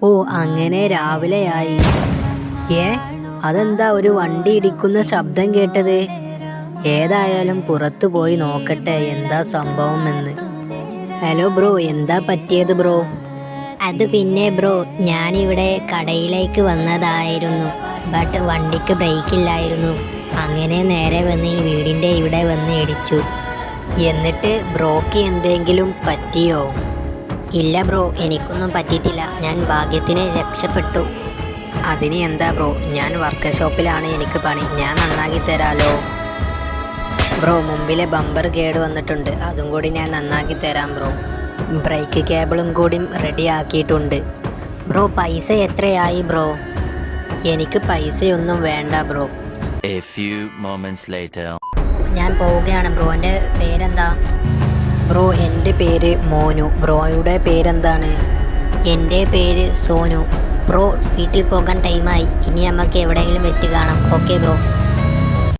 ഓ അങ്ങനെ രാവിലെയായി. ഏ അതെന്താ ഒരു വണ്ടി ഇടിക്കുന്ന ശബ്ദം കേട്ടത്? ഏതായാലും പുറത്തു പോയി നോക്കട്ടെ എന്താ സംഭവം എന്ന്. ഹലോ ബ്രോ, എന്താ പറ്റിയത് ബ്രോ? അത് പിന്നെ ബ്രോ, ഞാനിവിടെ കടയിലേക്ക് വന്നതായിരുന്നു. ബട്ട് വണ്ടിക്ക് ബ്രേക്ക് ഇല്ലായിരുന്നു. അങ്ങനെ നേരെ വന്ന് ഈ വീടിൻ്റെ ഇവിടെ വന്ന് ഇടിച്ചു. എന്നിട്ട് ബ്രോക്ക് എന്തെങ്കിലും പറ്റിയോ? ഇല്ല ബ്രോ, എനിക്കൊന്നും പറ്റിയിട്ടില്ല. ഞാൻ ഭാഗ്യത്തിന് രക്ഷപ്പെട്ടു. അതിന് എന്താ ബ്രോ, ഞാൻ വർക്ക്ഷോപ്പിലാണ്, എനിക്ക് പണി, ഞാൻ നന്നാക്കി തരാലോ. ബ്രോ, മുമ്പിലെ ബമ്പർ കേട് വന്നിട്ടുണ്ട്, അതും കൂടി ഞാൻ നന്നാക്കി തരാം ബ്രോ. ബ്രേക്ക് കേബിളും കൂടി റെഡി ആക്കിയിട്ടുണ്ട്. ബ്രോ, പൈസ എത്രയായി ബ്രോ? എനിക്ക് പൈസയൊന്നും വേണ്ട bro. A few moments later. ഞാൻ പോവുകയാണ് ബ്രോ. എൻ്റെ പേരെന്താ? ബ്രോ, എൻ്റെ പേര് മോനു. ബ്രോയുടെ പേരെന്താണ്? എൻ്റെ പേര് സോനു. ബ്രോ, വീട്ടിൽ പോകാൻ ടൈമായി. ഇനി നമുക്ക് എവിടെയെങ്കിലും വെച്ച് കാണാം. Okay bro.